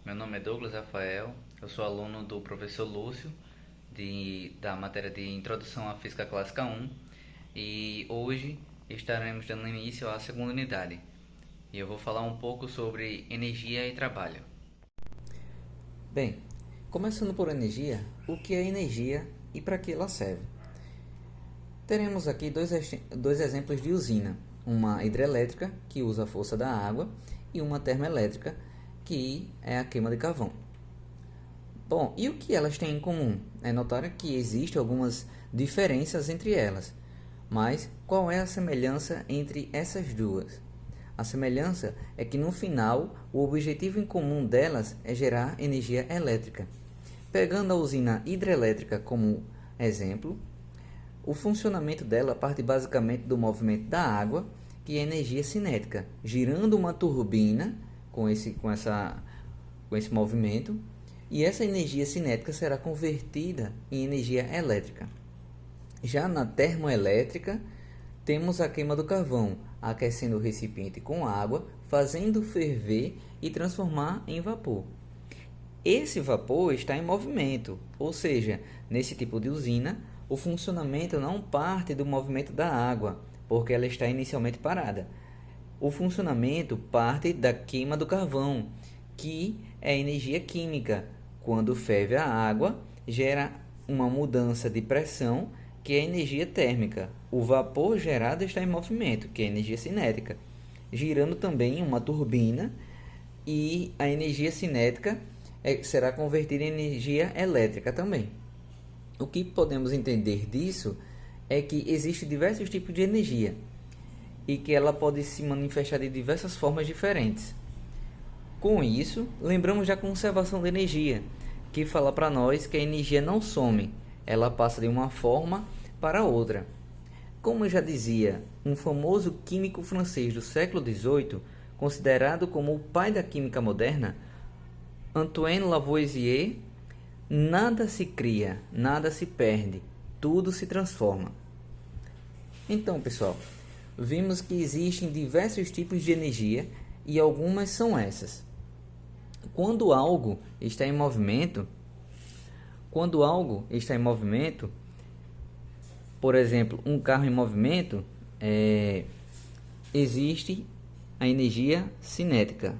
Meu nome é Douglas Rafael, eu sou aluno do professor Lúcio, da matéria de Introdução à Física Clássica 1, e hoje estaremos dando início à segunda unidade. E eu vou falar um pouco sobre energia e trabalho. Bem, começando por energia, o que é energia e para que ela serve? Teremos aqui dois exemplos de usina, uma hidrelétrica, que usa a força da água, e uma termoelétrica, que é a queima de carvão. Bom, e o que elas têm em comum? É notório que existem algumas diferenças entre elas, mas qual é a semelhança entre essas duas? A semelhança é que no final o objetivo em comum delas é gerar energia elétrica. Pegando a usina hidrelétrica como exemplo, o funcionamento dela parte basicamente do movimento da água, que é energia cinética, girando uma turbina com esse movimento, e essa energia cinética será convertida em energia elétrica. Já na termoelétrica, temos a queima do carvão, aquecendo o recipiente com água, fazendo ferver e transformar em vapor. Esse vapor está em movimento, ou seja, nesse tipo de usina, o funcionamento não parte do movimento da água, porque ela está inicialmente parada. O funcionamento parte da queima do carvão, que é energia química. Quando ferve a água, gera uma mudança de pressão, que é energia térmica. O vapor gerado está em movimento, que é energia cinética, girando também uma turbina, e a energia cinética será convertida em energia elétrica também. O que podemos entender disso é que existem diversos tipos de energia e que ela pode se manifestar de diversas formas diferentes. Com isso, lembramos da conservação de energia, que fala para nós que a energia não some, ela passa de uma forma para outra. Como já dizia um famoso químico francês do século XVIII, considerado como o pai da química moderna, Antoine Lavoisier: nada se cria, nada se perde, tudo se transforma. Então, pessoal, vimos que existem diversos tipos de energia e algumas são essas. Quando algo está em movimento, por exemplo, um carro em movimento, existe a energia cinética.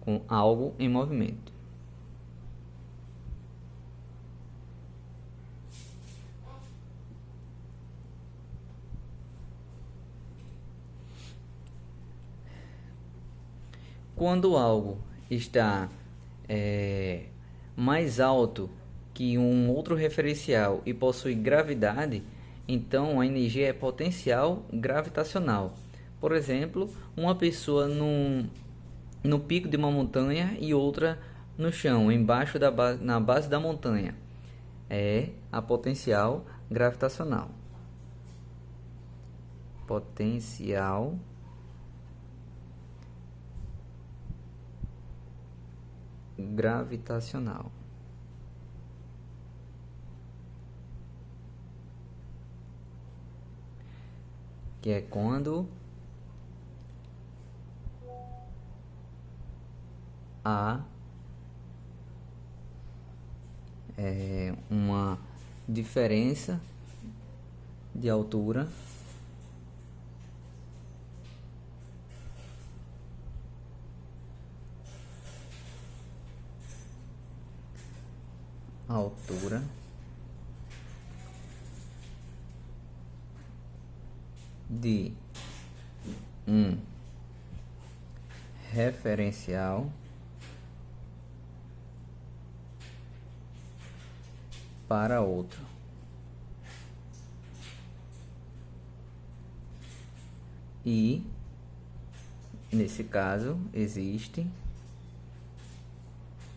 Com algo em movimento. Quando algo está mais alto que um outro referencial e possui gravidade, então a energia é potencial gravitacional. Por exemplo, uma pessoa no pico de uma montanha e outra no chão, na base da montanha. É a potencial gravitacional. Potencial gravitacional. Que é quando há uma diferença de altura de um referencial para outro. E, nesse caso, existe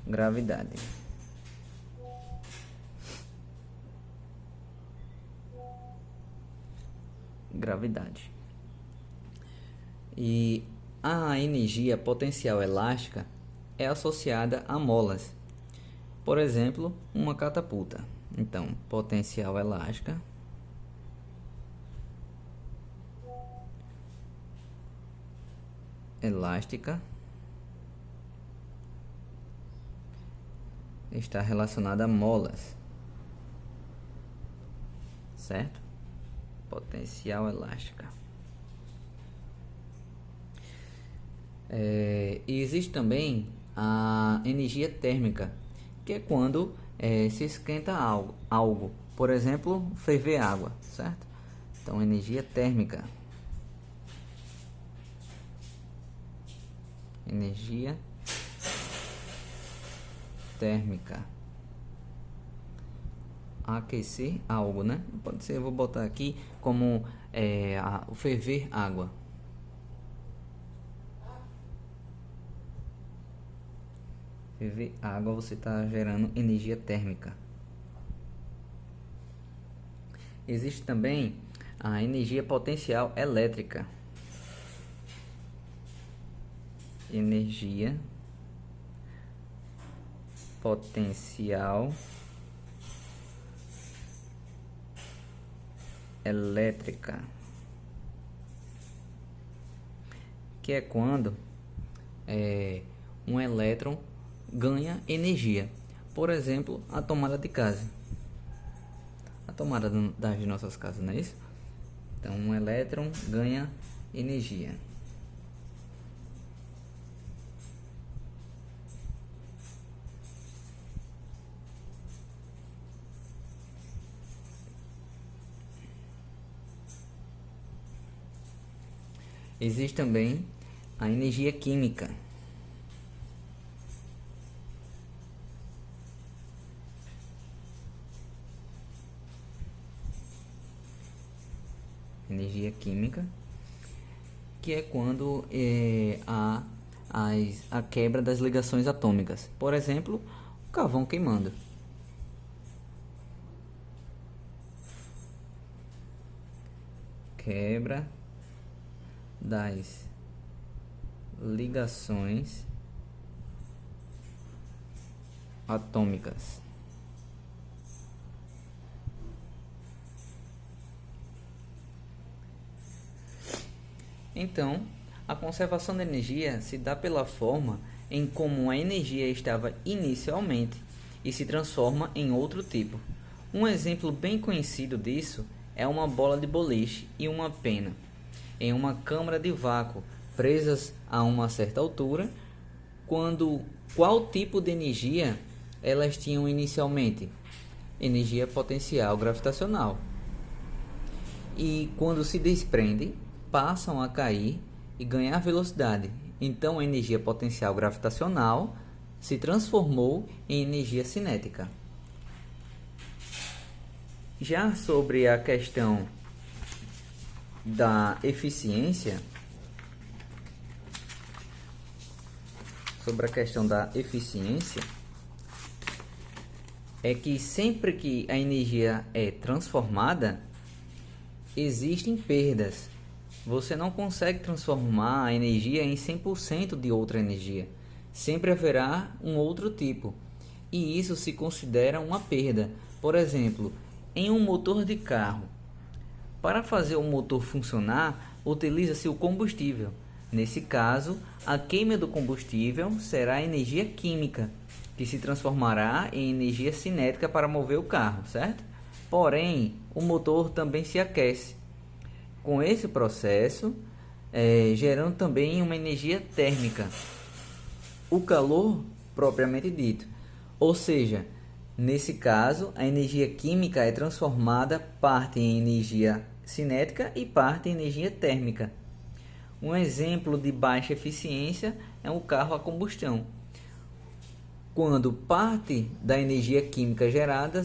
gravidade. E a energia potencial elástica é associada a molas. Por exemplo, uma catapulta. Então, potencial elástica elástica está relacionada a molas, certo? Potencial elástica. E existe também a energia térmica, que é quando se esquenta algo, por exemplo, ferver água, certo? Então, energia térmica. Energia térmica. Aquecer algo, né? Pode ser, eu vou botar aqui como o ferver água. Ferver água, você está gerando energia térmica. Existe também a energia potencial elétrica. Energia potencial elétrica, que é quando um elétron ganha energia. Por exemplo, a tomada de casa, a tomada das nossas casas, não é isso? Então, um elétron ganha energia. Existe também a energia química. Energia química, que é quando há a quebra das ligações atômicas. Por exemplo, o carvão queimando. Quebra das ligações atômicas. Então, a conservação da energia se dá pela forma em como a energia estava inicialmente e se transforma em outro tipo. Um exemplo bem conhecido disso é uma bola de boliche e uma pena em uma câmara de vácuo, presas a uma certa altura, qual tipo de energia elas tinham inicialmente? Energia potencial gravitacional. E quando se desprendem, passam a cair e ganhar velocidade. Então a energia potencial gravitacional se transformou em energia cinética. Já sobre a questão da eficiência, é que sempre que a energia é transformada, existem perdas. Você não consegue transformar a energia em 100% de outra energia. Sempre haverá um outro tipo. E isso se considera uma perda. Por exemplo, em um motor de carro, para fazer o motor funcionar, utiliza-se o combustível. Nesse caso, a queima do combustível será energia química, que se transformará em energia cinética para mover o carro, certo? Porém, o motor também se aquece. Com esse processo, gerando também uma energia térmica, o calor propriamente dito. Ou seja, nesse caso, a energia química é transformada parte em energia cinética e parte em energia térmica. Um exemplo de baixa eficiência é um carro a combustão, quando parte da energia química gerada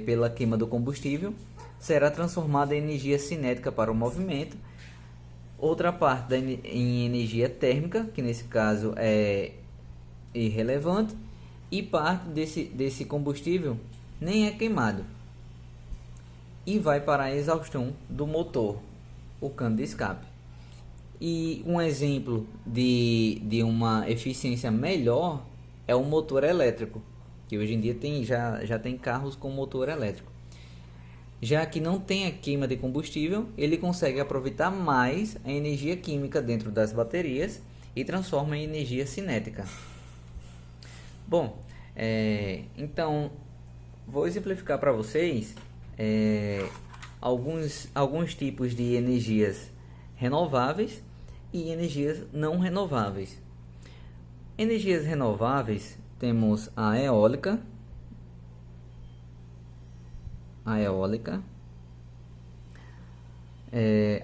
pela queima do combustível será transformada em energia cinética para o movimento, outra parte em energia térmica, que nesse caso é irrelevante, e parte desse combustível nem é queimado e vai para a exaustão do motor, o cano de escape. E um exemplo de uma eficiência melhor é o motor elétrico, que hoje em dia já tem carros com motor elétrico. Já que não tem a queima de combustível, ele consegue aproveitar mais a energia química dentro das baterias e transforma em energia cinética. Bom, então vou exemplificar para vocês alguns tipos de energias renováveis e energias não renováveis. Energias renováveis temos a eólica,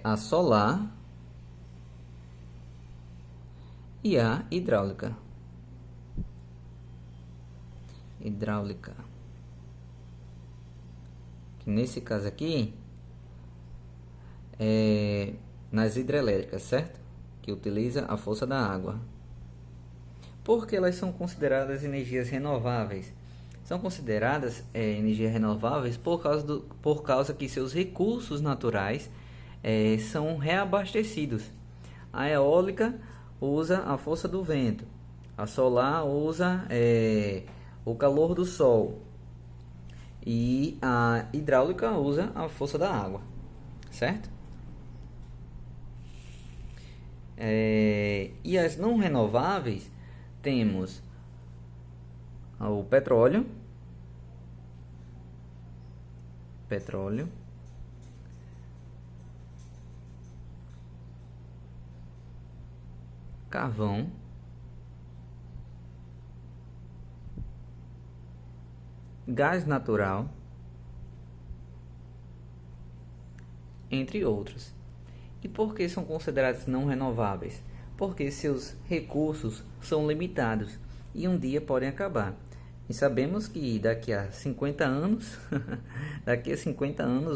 a solar e a hidráulica. Que nesse caso aqui é nas hidrelétricas, certo? Que utiliza a força da água. Por que elas são consideradas energias renováveis? São consideradas energias renováveis por causa que seus recursos naturais são reabastecidos. A eólica usa a força do vento, a solar usa o calor do sol e a hidráulica usa a força da água, certo? E as não renováveis temos o petróleo, carvão, gás natural, entre outros. E por que são considerados não renováveis? Porque seus recursos são limitados e um dia podem acabar. E sabemos que daqui a 50 anos,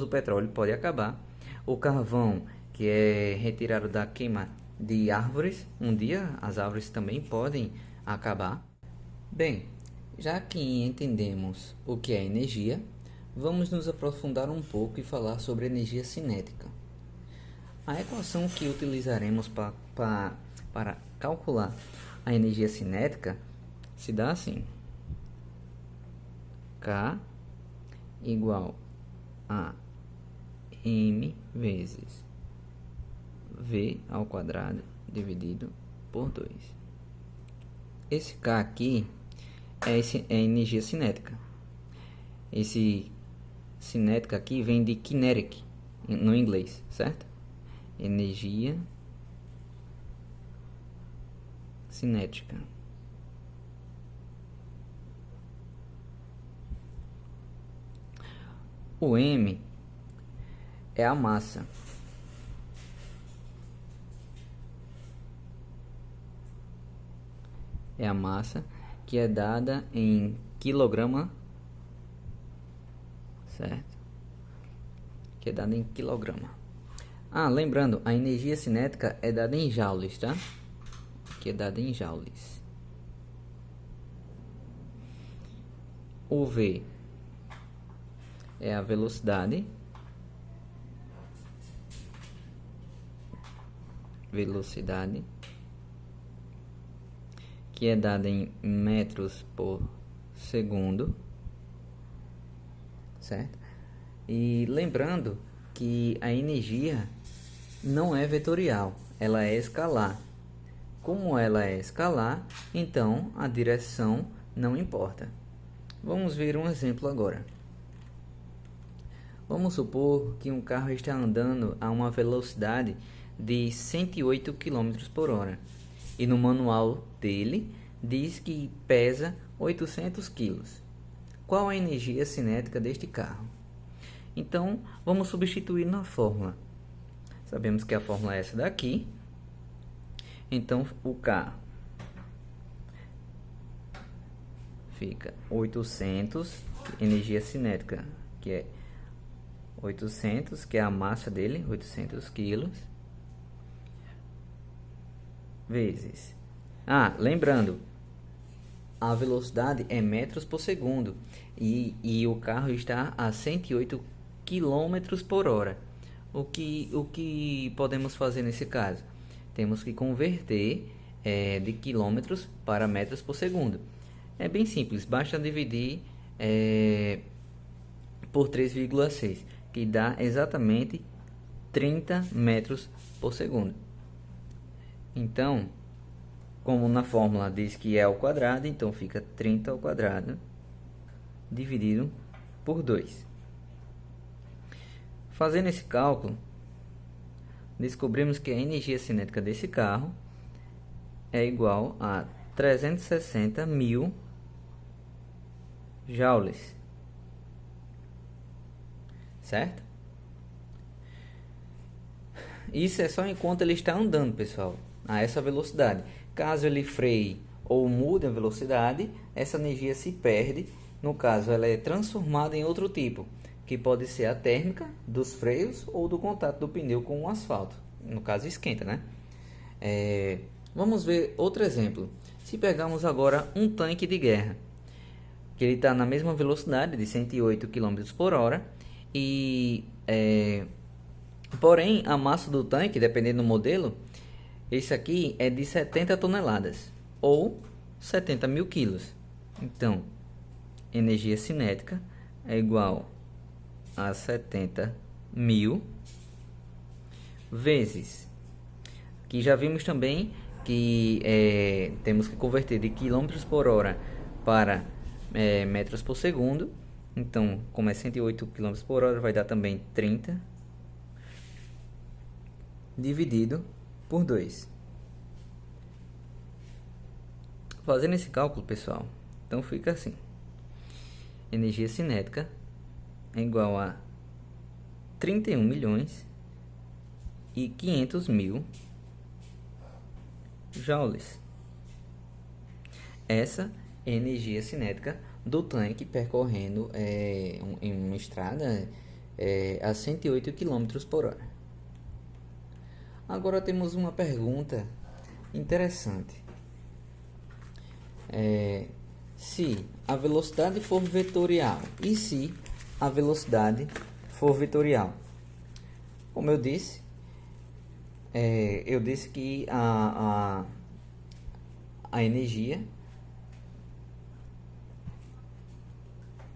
o petróleo pode acabar. O carvão, que é retirado da queima de árvores, um dia as árvores também podem acabar. Bem, já que entendemos o que é energia, vamos nos aprofundar um pouco e falar sobre energia cinética. A equação que utilizaremos para calcular a energia cinética se dá assim: K igual a M vezes V ao quadrado dividido por 2. Esse K aqui é energia cinética. Esse cinética aqui vem de kinetic no inglês, certo? Energia cinética. O M é a massa. É a massa que é dada em quilograma, certo? Que é dada em quilograma. Lembrando, a energia cinética é dada em joules, tá? Que é dada em joules. O V é a velocidade. Que é dada em metros por segundo, certo? E lembrando que a energia não é vetorial, ela é escalar. Como ela é escalar, então a direção não importa. Vamos ver um exemplo agora. Vamos supor que um carro está andando a uma velocidade de 108 km por hora. E no manual dele diz que pesa 800 kg. Qual a energia cinética deste carro? Então, vamos substituir na fórmula. Sabemos que a fórmula é essa daqui. Então, o K fica 800, energia cinética, que é 800, que é a massa dele, 800 quilos, vezes... lembrando, a velocidade é metros por segundo e o carro está a 108 km por hora. O que podemos fazer nesse caso? Temos que converter de quilômetros para metros por segundo. É bem simples, basta dividir por 3,6, que dá exatamente 30 metros por segundo. Então, como na fórmula diz que é ao quadrado, então fica 30 ao quadrado dividido por 2. Fazendo esse cálculo, descobrimos que a energia cinética desse carro é igual a 360 mil joules, certo? Isso é só enquanto ele está andando, pessoal, a essa velocidade. Caso ele freie ou mude a velocidade, essa energia se perde. No caso, ela é transformada em outro tipo, que pode ser a térmica dos freios ou do contato do pneu com o asfalto. No caso, esquenta, né? Vamos ver outro exemplo. Se pegarmos agora um tanque de guerra, que ele está na mesma velocidade de 108 km por hora, porém a massa do tanque, dependendo do modelo, esse aqui é de 70 toneladas ou 70 mil quilos. Então, energia cinética é igual a 70 mil vezes. Aqui já vimos também que temos que converter de quilômetros por hora para metros por segundo. Então, como é 108 km por hora, vai dar também 30 dividido por 2. Fazendo esse cálculo, pessoal, então fica assim: energia cinética é igual a 31 milhões e 500 mil joules. Essa é a energia cinética do tanque percorrendo em uma estrada a 108 km por hora. Agora temos uma pergunta interessante. Se a velocidade for vetorial e se a velocidade for vetorial? Como eu disse, que a energia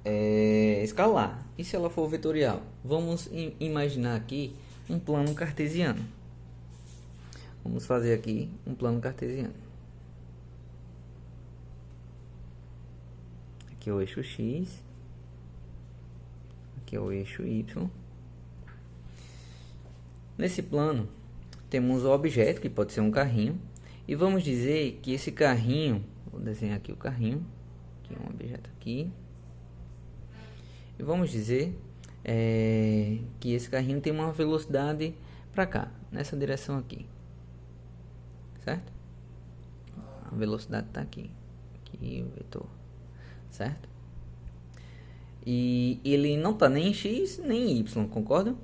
é escalar. E se ela for vetorial? Vamos imaginar aqui um plano cartesiano. Vamos fazer aqui um plano cartesiano. Aqui é o eixo X. Aqui é o eixo Y. Nesse plano, temos o objeto, que pode ser um carrinho. E vamos dizer que esse carrinho... Vou desenhar aqui o carrinho. Aqui é um objeto aqui. E vamos dizer que esse carrinho tem uma velocidade para cá, nessa direção aqui. Certo? A velocidade está aqui. Aqui o vetor. Certo? E ele não está nem em X nem em Y, concorda?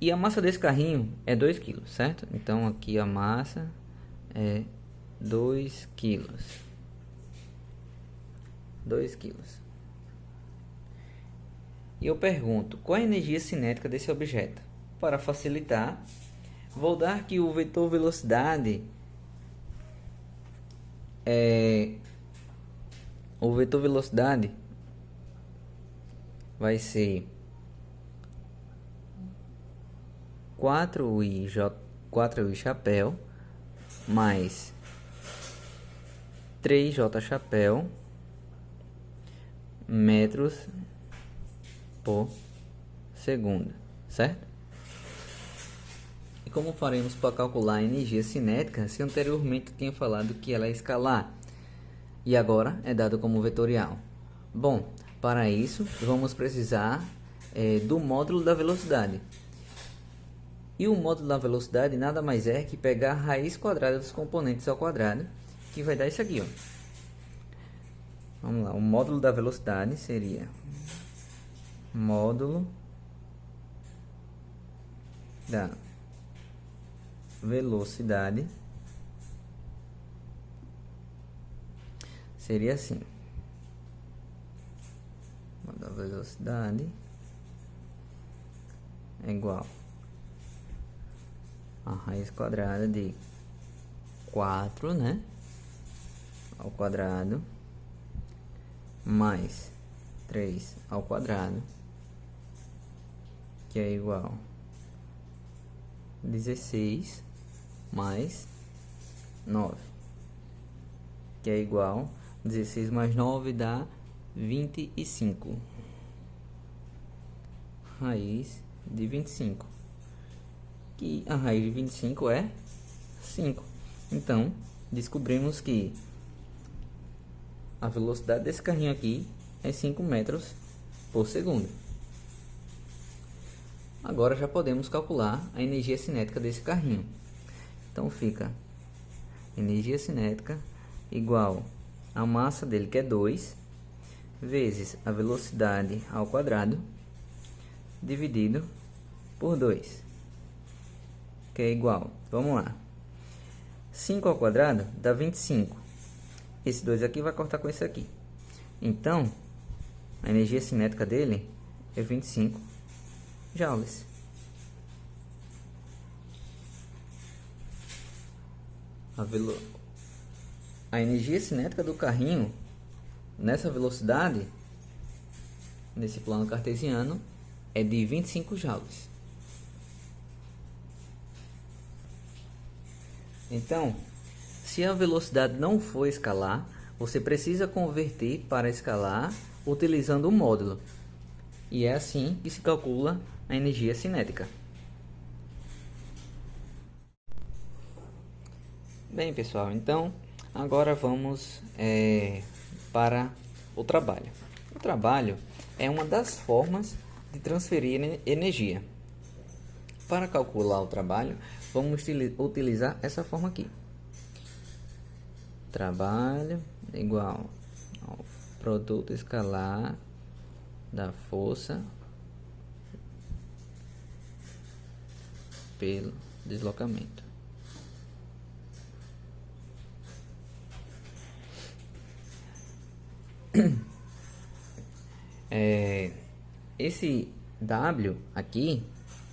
E a massa desse carrinho é 2 kg, certo? Então aqui a massa é 2 kg. 2 kg. E eu pergunto, qual é a energia cinética desse objeto? Para facilitar, vou dar que o vetor velocidade vai ser 4i chapéu mais 3j chapéu metros por segundo, certo? E como faremos para calcular a energia cinética se anteriormente tinha falado que ela é escalar e agora é dado como vetorial? Bom, para isso vamos precisar do módulo da velocidade. E o módulo da velocidade nada mais é que pegar a raiz quadrada dos componentes ao quadrado, que vai dar isso aqui, ó. Vamos lá, o módulo da velocidade seria módulo da velocidade seria assim: módulo da velocidade é igual a raiz quadrada de 4, né, ao quadrado, mais 3 ao quadrado, que é igual a 16 mais 9, que é igual a 16 mais 9 dá 25. Raiz de 25, que a raiz de 25 é 5. Então, descobrimos que a velocidade desse carrinho aqui é 5 metros por segundo. Agora já podemos calcular a energia cinética desse carrinho. Então fica energia cinética igual a massa dele, que é 2, vezes a velocidade ao quadrado, dividido por 2, que é igual, vamos lá, 5 ao quadrado dá 25. Esse 2 aqui vai cortar com esse aqui. Então, a energia cinética dele é 25 joules. A energia cinética do carrinho nessa velocidade, nesse plano cartesiano, é de 25 joules. Então, se a velocidade não for escalar, você precisa converter para escalar utilizando o módulo. E é assim que se calcula a energia cinética. Bem, pessoal, então agora vamos para o trabalho. O trabalho é uma das formas de transferir energia. Para calcular o trabalho, vamos utilizar essa forma aqui. Trabalho igual ao produto escalar da força pelo deslocamento. Esse W aqui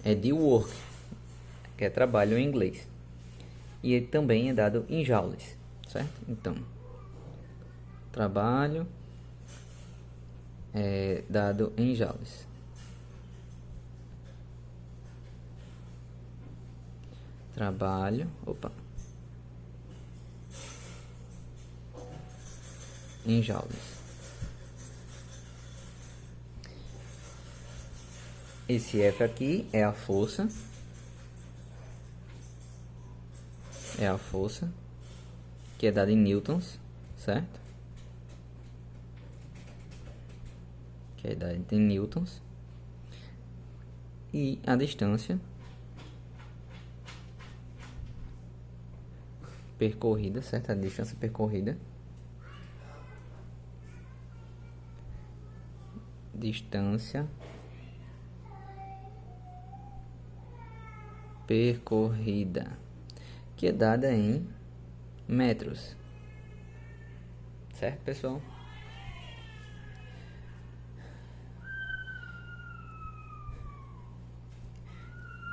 é de work, que é trabalho em inglês, e ele também é dado em joules, certo? Então, trabalho é dado em joules. Trabalho, em joules. Esse F aqui é a força. É a força que é dada em newtons, certo? Que é dada em newtons. E a distância percorrida, certo? A distância percorrida. Distância percorrida, que é dada em metros, certo, pessoal?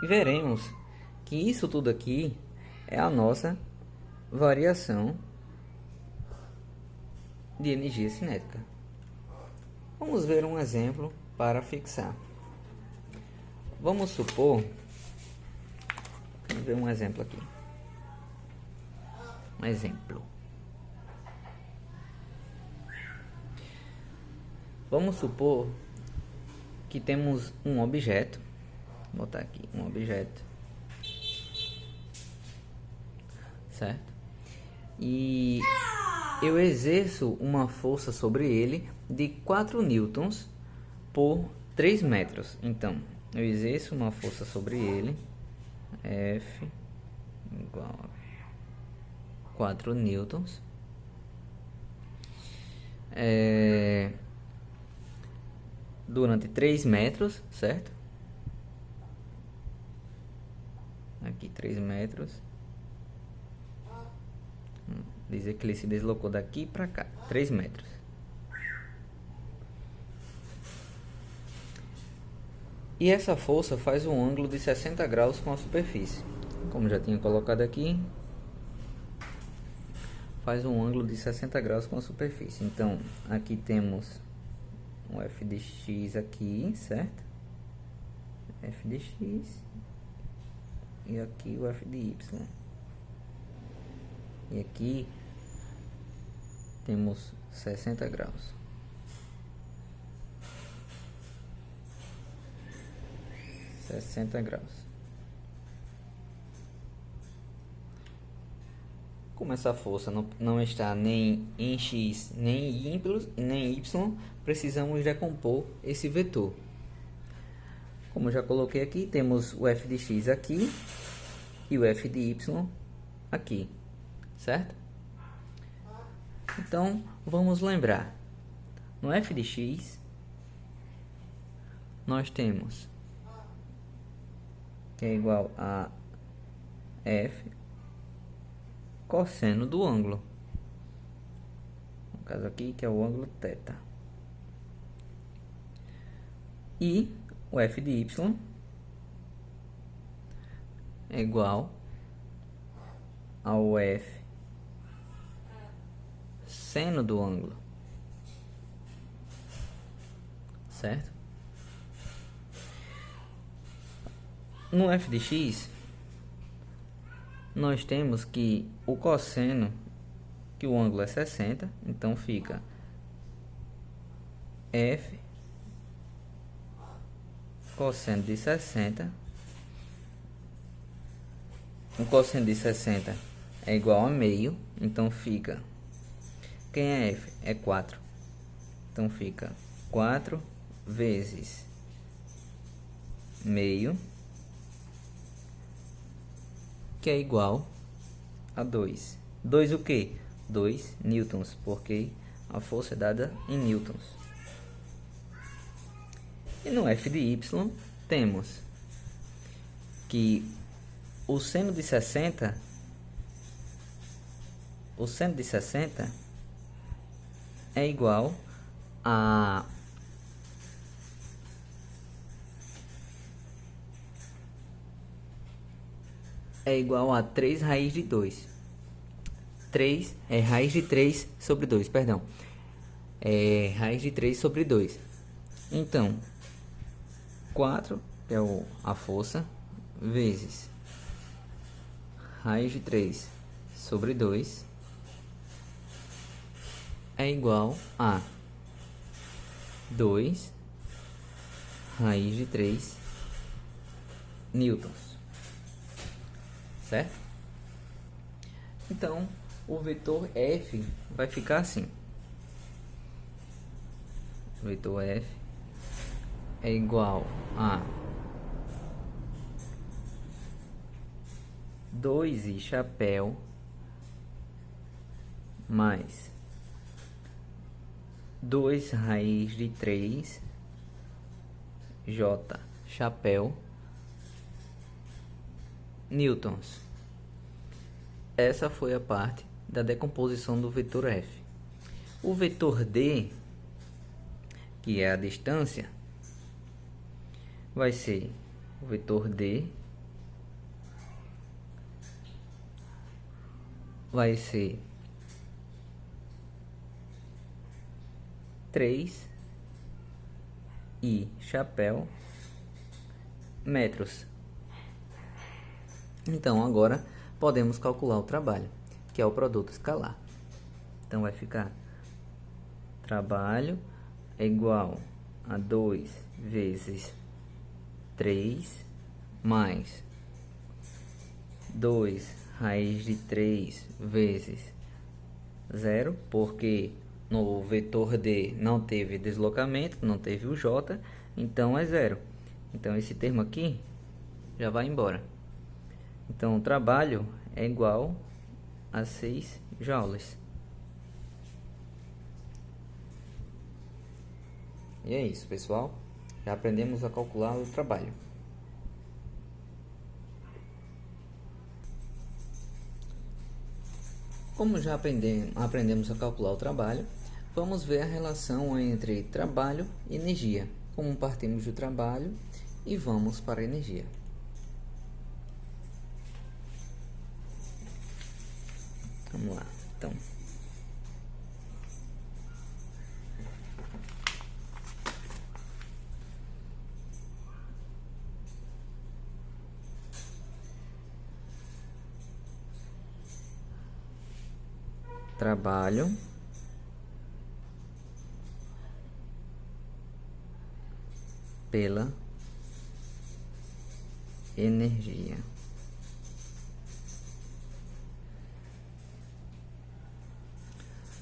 E veremos que isso tudo aqui é a nossa variação de energia cinética. Vamos ver um exemplo para fixar. Vamos supor, vamos ver um exemplo aqui. Um exemplo. Vamos supor que temos um objeto. Vou botar aqui um objeto, certo? E eu exerço uma força sobre ele de 4 newtons por 3 metros. Então, eu exerço uma força sobre ele, F igual a 4 newtons, durante 3 metros, certo? Aqui 3 metros. Dizer que ele se deslocou daqui para cá, 3 metros. E essa força faz um ângulo de 60 graus com a superfície. Como já tinha colocado aqui, faz um ângulo de 60 graus com a superfície. Então, aqui temos um f de x aqui, certo? f de x e aqui o f de y. E aqui temos 60 graus. Como essa força não está nem em x, nem em y, precisamos decompor esse vetor. Como eu já coloquei aqui, temos o f de x aqui e o f de y aqui, certo? Então, vamos lembrar. No f de x, nós temos que é igual a f cosseno do ângulo. No caso aqui, que é o ângulo θ. E o f de y é igual ao f seno do ângulo, certo? No f de x, nós temos que o cosseno, que o ângulo é 60, então fica f cosseno de 60. O cosseno de 60 é igual a meio, então fica... Quem é f? É 4. Então fica 4 vezes meio, que é igual a 2. 2 o quê? 2 newtons, porque a força é dada em newtons. E no f de y temos que o seno de 60 é igual a é igual a 3 raiz de 2. 3 é raiz de 3 sobre 2, perdão. É raiz de 3 sobre 2. Então, 4, que é a força, vezes raiz de 3 sobre 2 é igual a 2 raiz de 3 newtons. Certo? Então, o vetor F vai ficar assim. O vetor F é igual a 2i chapéu mais 2 raiz de 3 j chapéu newtons. Essa foi a parte da decomposição do vetor F. O vetor D, que é a distância, vai ser o vetor D vai ser 3 e chapéu metros. Então agora podemos calcular o trabalho, que é o produto escalar. Então vai ficar trabalho é igual a 2 vezes 3 mais 2 raiz de 3 vezes 0, porque no vetor D não teve deslocamento, não teve o J, então é 0. Então esse termo aqui já vai embora. Então o trabalho é igual a 6 joules. E é isso, pessoal. Já aprendemos a calcular o trabalho. Como já aprendemos a calcular o trabalho, vamos ver a relação entre trabalho e energia. Como partimos do trabalho e vamos para a energia. Vamos lá, então. trabalho pela energia.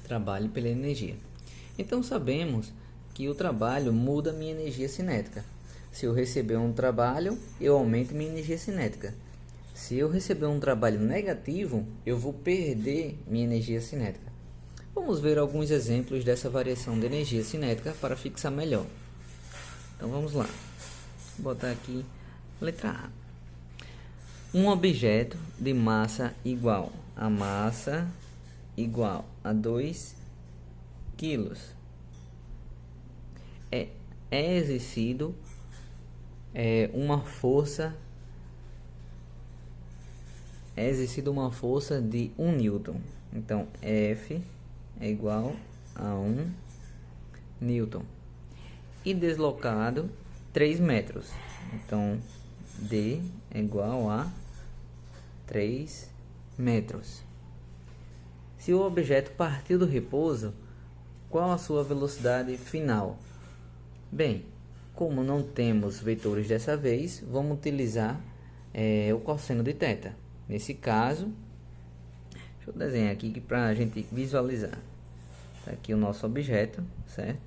Trabalho pela energia. Então sabemos que o trabalho muda minha energia cinética. Se eu receber um trabalho, eu aumento minha energia cinética. Se eu receber um trabalho negativo, eu vou perder minha energia cinética. Vamos ver alguns exemplos dessa variação de energia cinética para fixar melhor. Então vamos lá. Vou botar aqui letra A. Um objeto de massa igual a 2 quilos é exercido uma força de 1 newton. Então F é igual a 1 newton e deslocado 3 metros. Então D é igual a 3 metros. Se o objeto partiu do repouso, qual a sua velocidade final? Bem, como não temos vetores dessa vez, vamos utilizar o cosseno de θ. Nesse caso, deixa eu desenhar aqui para a gente visualizar. Está aqui o nosso objeto, certo?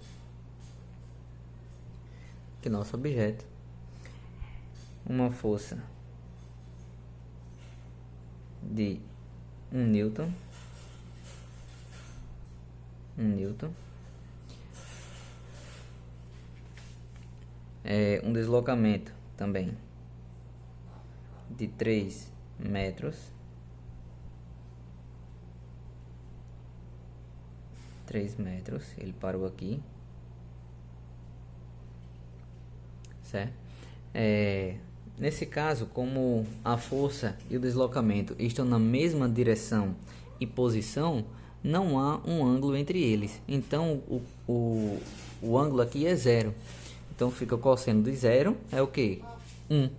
Aqui nosso objeto. Uma força de 1 newton. 1 newton. Um deslocamento também de 3 metros. 3 metros, ele parou aqui, certo? Nesse caso, como a força e o deslocamento estão na mesma direção e posição, não há um ângulo entre eles. Então o ângulo aqui é zero. Então fica o cosseno de zero é o que? 1. Deixa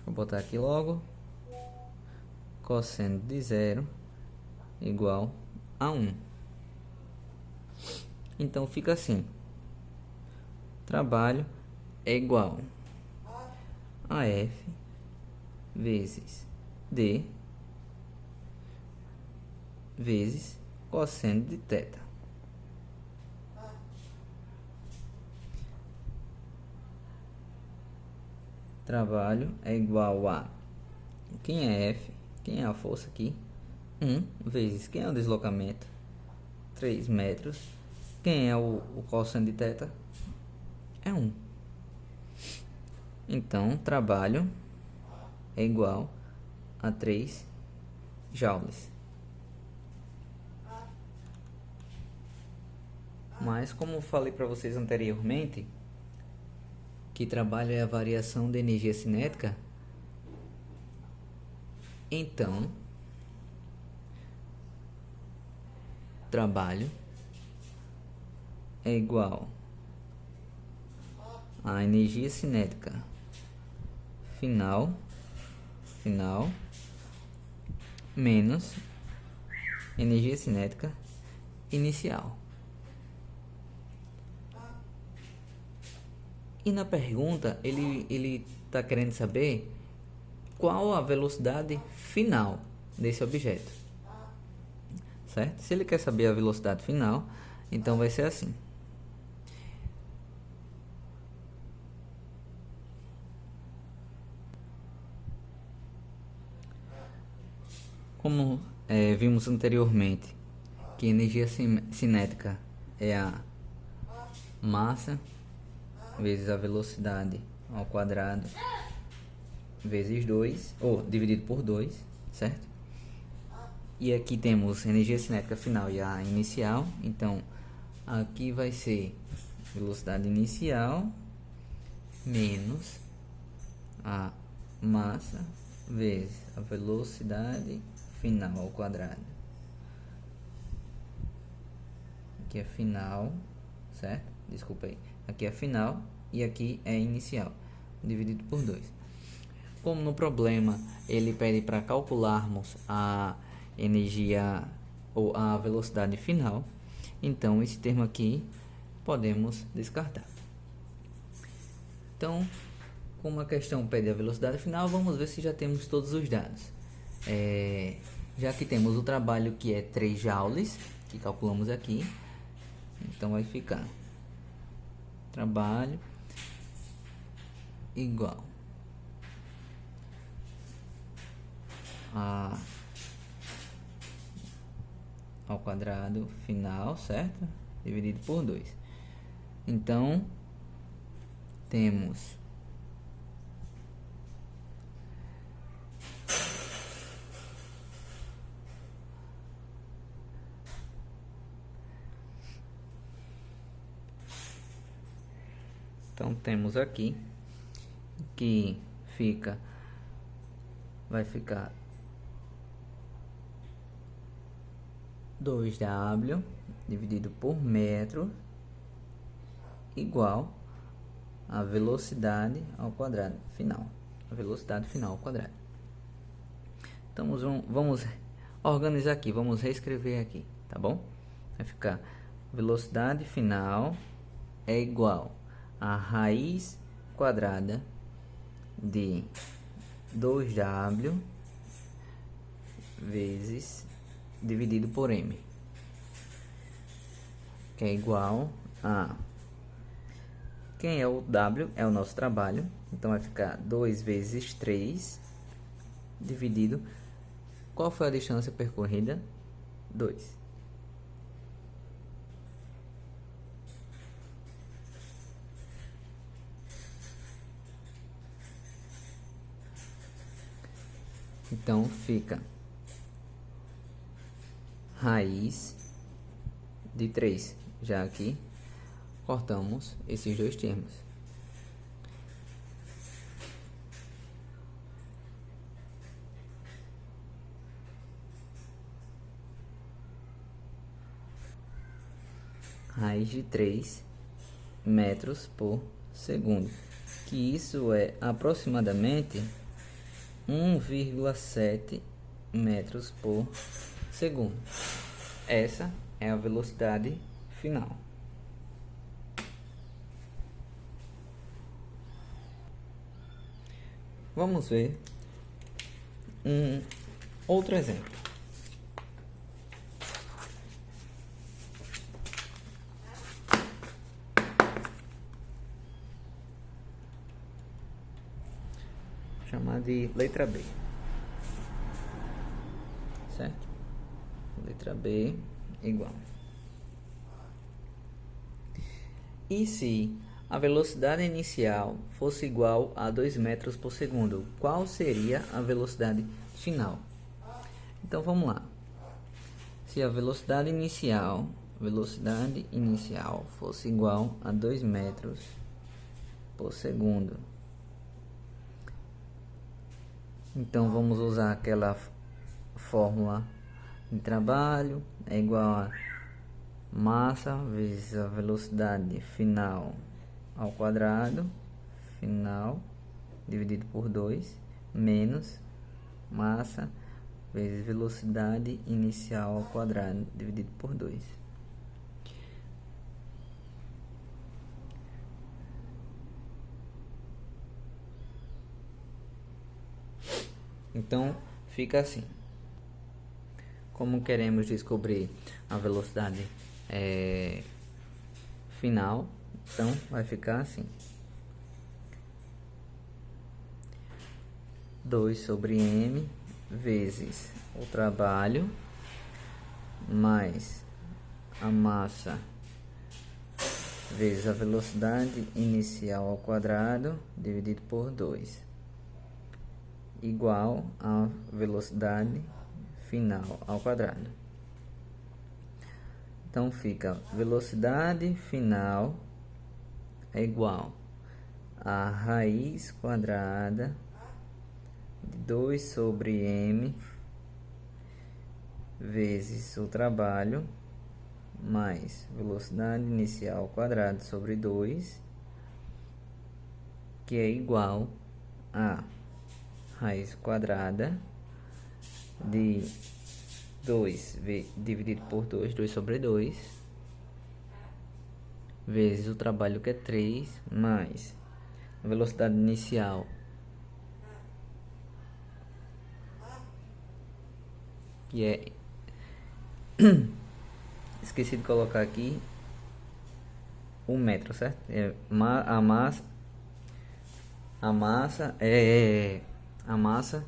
eu botar aqui logo. Cosseno de zero igual a 1. Então fica assim. Trabalho é igual a F vezes D vezes cosseno de θ. Trabalho é igual a, quem é F, quem é a força aqui, 1 vezes, quem é o deslocamento, 3 metros, quem é o cosseno de θ, é 1. Então, trabalho é igual a 3 joules. Mas, como falei para vocês anteriormente, que trabalho é a variação de energia cinética, então, trabalho é igual a energia cinética final menos energia cinética inicial. E na pergunta ele está querendo saber qual a velocidade final desse objeto, certo? Se ele quer saber a velocidade final, então vai ser assim. Como vimos anteriormente, que energia cinética é a massa vezes a velocidade ao quadrado vezes 2, ou dividido por 2, certo? E aqui temos energia cinética final e a inicial. Então, aqui vai ser velocidade inicial menos a massa vezes a velocidade final ao quadrado. Aqui é final, certo? Desculpa aí. Aqui é final e aqui é inicial, dividido por 2. Como no problema ele pede para calcularmos a energia ou a velocidade final, então esse termo aqui podemos descartar. Então, como a questão pede a velocidade final, vamos ver se já temos todos os dados. Já que temos o trabalho que é 3 joules, que calculamos aqui, então vai ficar trabalho igual ao quadrado final, certo? Dividido por 2. Então, temos aqui que vai ficar 2W dividido por metro igual a velocidade ao quadrado final. A velocidade final ao quadrado. Então vamos organizar aqui, vamos reescrever aqui, tá bom? Vai ficar velocidade final é igual a raiz quadrada de 2W vezes dividido por m, que é igual a, quem é o W? É o nosso trabalho, então vai ficar 2 vezes 3 dividido, qual foi a distância percorrida? 2. Então fica raiz de 3, já aqui cortamos esses dois termos. Raiz de 3 metros por segundo, que isso é aproximadamente 1,7 metros por segundo. Essa é a velocidade final. Vamos ver um outro exemplo. Vou chamar de letra B. Certo? Letra B igual. E se a velocidade inicial fosse igual a 2 metros por segundo, qual seria a velocidade final? Então vamos lá. Se a velocidade inicial fosse igual a 2 metros por segundo, então vamos usar aquela fórmula de trabalho, é igual a massa vezes a velocidade final ao quadrado, final dividido por 2, menos massa vezes velocidade inicial ao quadrado dividido por 2. Então fica assim. Como queremos descobrir a velocidade final, então vai ficar assim: 2 sobre m vezes o trabalho mais a massa vezes a velocidade inicial ao quadrado dividido por 2, igual a velocidade final ao quadrado. Então fica velocidade final é igual a raiz quadrada de 2 sobre m vezes o trabalho mais velocidade inicial ao quadrado sobre 2, que é igual a raiz quadrada de 2 dividido por 2, 2 sobre 2, vezes o trabalho, que é 3, mais a velocidade inicial, que é esqueci de colocar aqui o metro, certo? A massa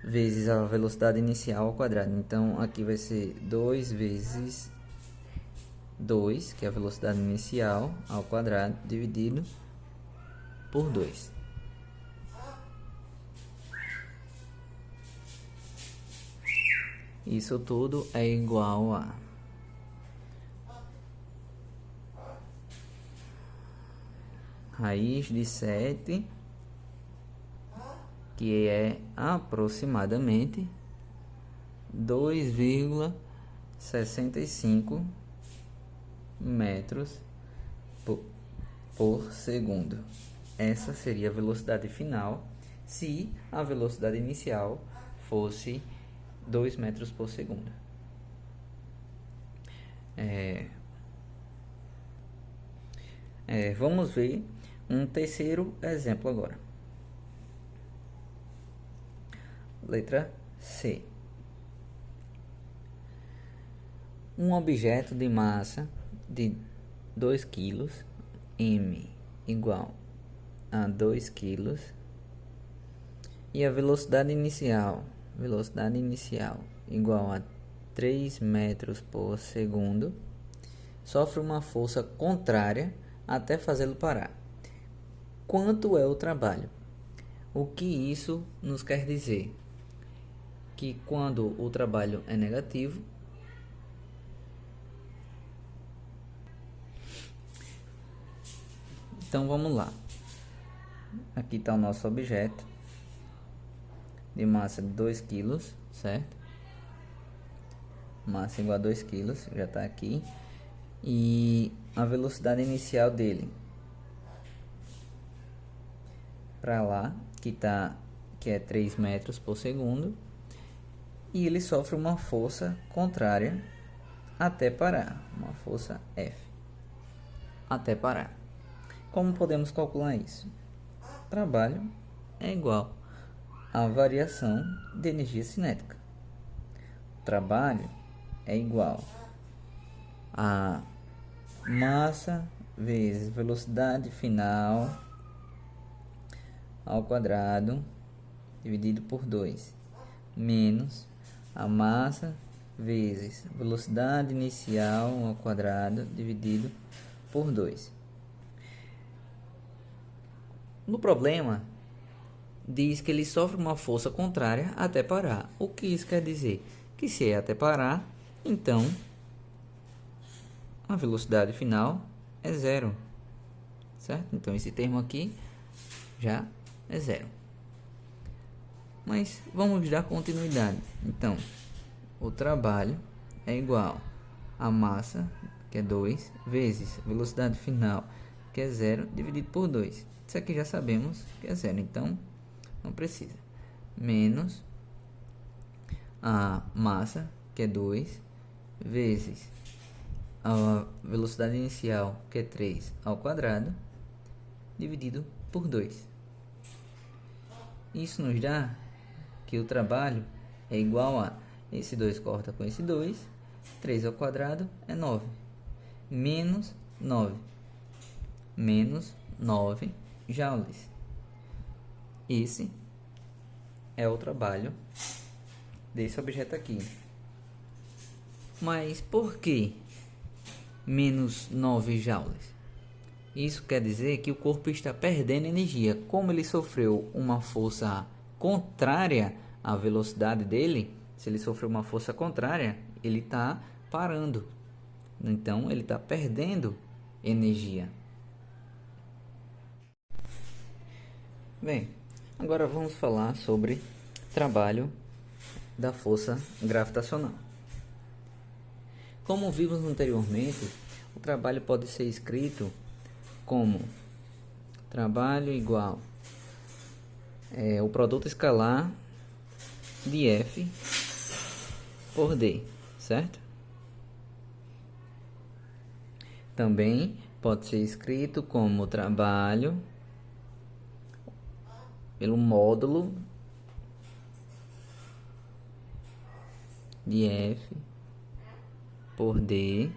vezes a velocidade inicial ao quadrado. Então aqui vai ser 2 vezes 2, que é a velocidade inicial, ao quadrado, dividido por 2. Isso tudo é igual a raiz de 7, que é aproximadamente 2,65 metros por segundo. Essa seria a velocidade final se a velocidade inicial fosse 2 metros por segundo. Vamos ver um terceiro exemplo agora. Letra C. Um objeto de massa de 2 kg, m igual a 2 kg, e a velocidade inicial igual a 3 metros por segundo, sofre uma força contrária até fazê-lo parar. Quanto é o trabalho? O que isso nos quer dizer? Que quando o trabalho é negativo, então vamos lá. Aqui está o nosso objeto de massa de 2 kg, certo? Massa igual a 2 kg, já está aqui. E a velocidade inicial dele para lá, que é 3 metros por segundo. E ele sofre uma força contrária até parar, uma força F, até parar. Como podemos calcular isso? Trabalho é igual à variação de energia cinética. Trabalho é igual a massa vezes velocidade final ao quadrado dividido por 2, menos a massa vezes velocidade inicial ao quadrado dividido por 2. No problema, diz que ele sofre uma força contrária até parar. O que isso quer dizer? Que se é até parar, então a velocidade final é zero, certo? Então esse termo aqui já é zero. Mas vamos dar continuidade. Então, o trabalho é igual a massa, que é 2, vezes velocidade final, que é 0, dividido por 2. Isso aqui já sabemos que é 0, então não precisa. Menos a massa, que é 2, vezes a velocidade inicial, que é 3, ao quadrado, dividido por 2. Isso nos dá que o trabalho é igual a, esse 2 corta com esse 2, 3 ao quadrado é 9, menos 9 joules. Esse é o trabalho desse objeto aqui. Mas por que menos 9 joules? Isso quer dizer que o corpo está perdendo energia. Como ele sofreu uma força contrária à velocidade dele, se ele sofreu uma força contrária, ele está parando. Então, ele está perdendo energia. Bem, agora vamos falar sobre trabalho da força gravitacional. Como vimos anteriormente, o trabalho pode ser escrito como trabalho igual o produto escalar de F por D, certo? Também pode ser escrito como trabalho pelo módulo de F por D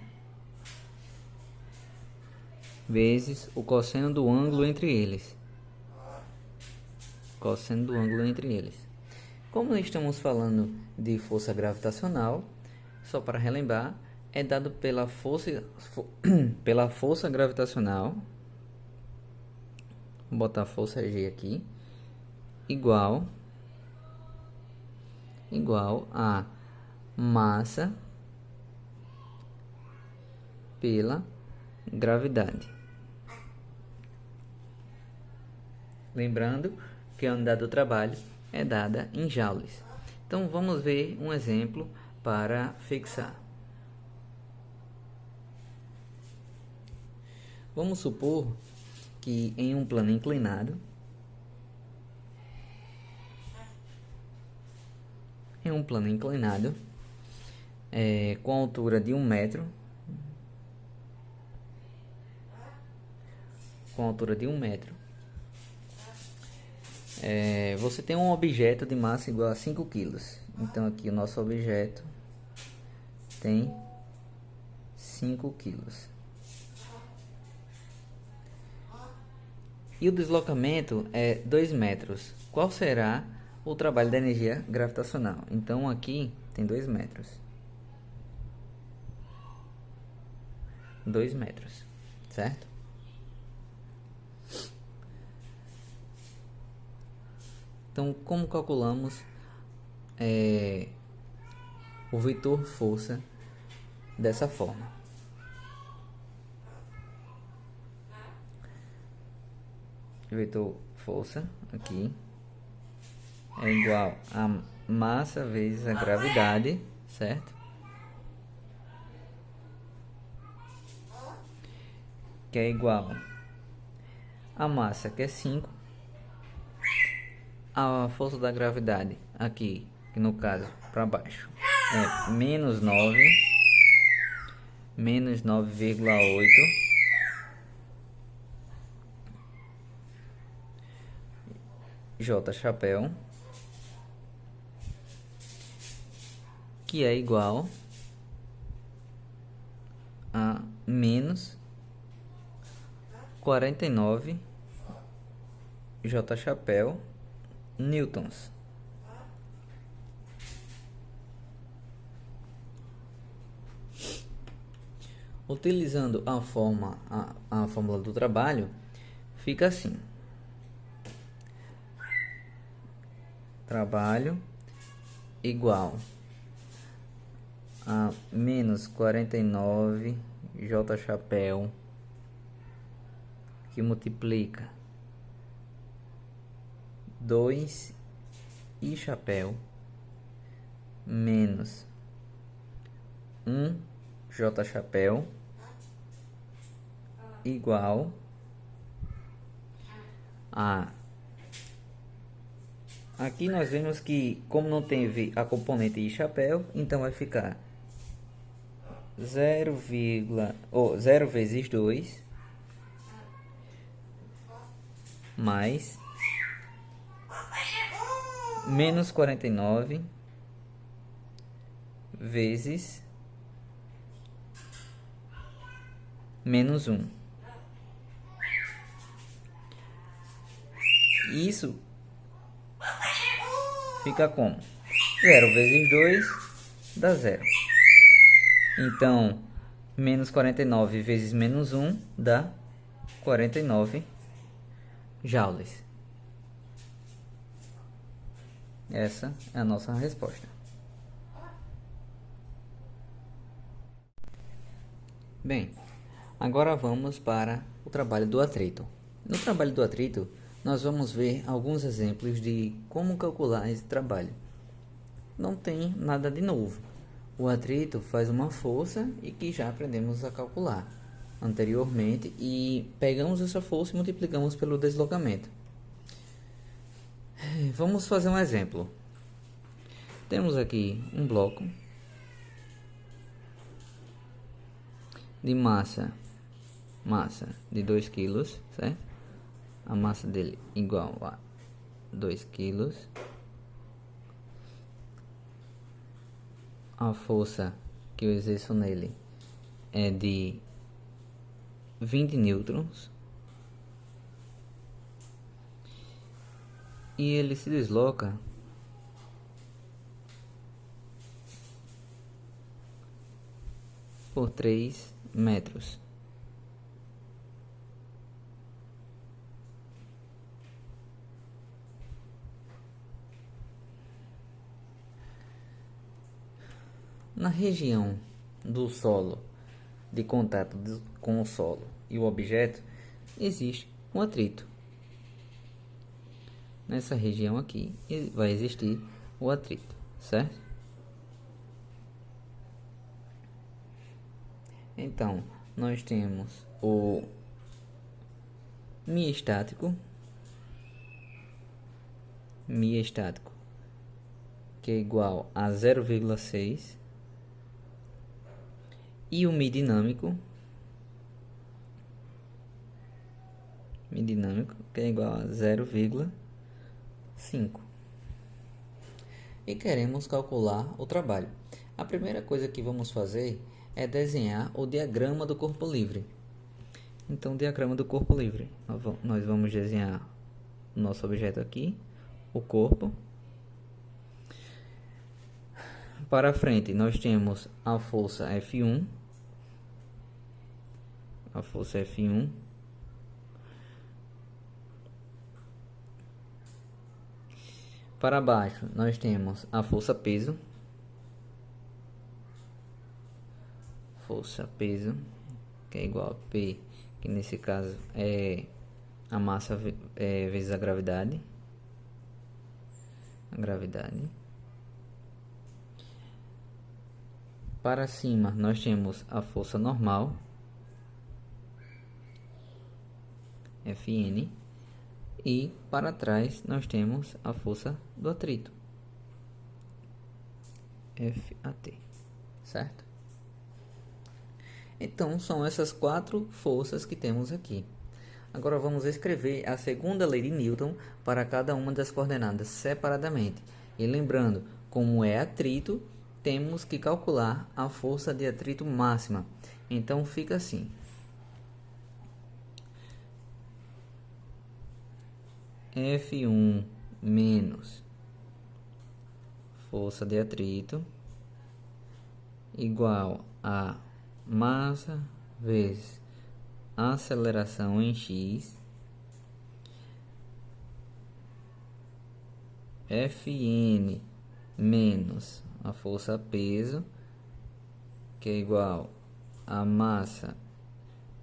vezes o cosseno do ângulo entre eles. Cosseno do ângulo entre eles. Como estamos falando de força gravitacional, só para relembrar, é dado pela força gravitacional, vou botar força G aqui, igual a massa pela gravidade. Lembrando que a unidade do trabalho é dada em joules. Então vamos ver um exemplo para fixar. Vamos supor que em um plano inclinado, com altura de 1 metro, você tem um objeto de massa igual a 5 kg. Então aqui o nosso objeto tem 5 kg. E o deslocamento é 2 metros. Qual será o trabalho da energia gravitacional? Então aqui tem 2 metros. 2 metros, certo? Então, como calculamos o vetor força dessa forma? O vetor força aqui é igual a massa vezes a gravidade, certo? Que é igual a massa, que é 5, a força da gravidade aqui, que no caso para baixo é menos 9,8 J chapéu, que é igual a menos 49 J chapéu newtons. Utilizando a fórmula do trabalho, fica assim: trabalho igual a menos 49 J chapéu, que multiplica 2 I chapéu menos 1 J chapéu igual a... Aqui nós vemos que, como não teve a componente I chapéu, então vai ficar 0 vezes 2 mais menos 49 vezes menos 1. Isso fica como? 0 vezes 2 dá 0. Então, menos 49 vezes menos 1 dá 49 joules. Essa é a nossa resposta. Bem, agora vamos para o trabalho do atrito. No trabalho do atrito, nós vamos ver alguns exemplos de como calcular esse trabalho. Não tem nada de novo. O atrito faz uma força e que já aprendemos a calcular anteriormente, e pegamos essa força e multiplicamos pelo deslocamento. Vamos fazer um exemplo. Temos aqui um bloco de massa de 2 kg, certo? A massa dele igual a 2 kg. A força que eu exerço nele é de 20 newtons. E ele se desloca por 3 metros. Na região do solo, de contato com o solo e o objeto, existe um atrito. Nessa região aqui vai existir o atrito, certo? Então, nós temos o miestático, que é igual a 0,6, e o midinâmico, que é igual a 0,5. E queremos calcular o trabalho. A primeira coisa que vamos fazer é desenhar o diagrama do corpo livre. Então, diagrama do corpo livre. Nós vamos desenhar o nosso objeto aqui, o corpo. Para frente, nós temos a força F1. Para baixo, nós temos a força peso. Que é igual a P, que nesse caso é a massa vezes a gravidade. Para cima, nós temos a força normal, Fn. E para trás nós temos a força do atrito, Fat, certo? Então são essas 4 forças que temos aqui. Agora vamos escrever a segunda lei de Newton para cada uma das coordenadas separadamente. E lembrando, como é atrito, temos que calcular a força de atrito máxima. Então fica assim: F1 menos força de atrito igual a massa vezes aceleração em x, Fn menos a força peso, que é igual a massa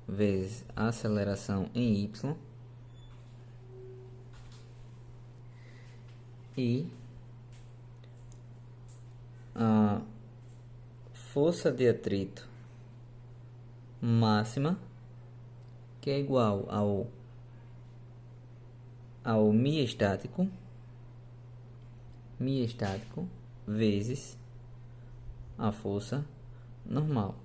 vezes aceleração em y, e a força de atrito máxima, que é igual ao miestático vezes a força normal.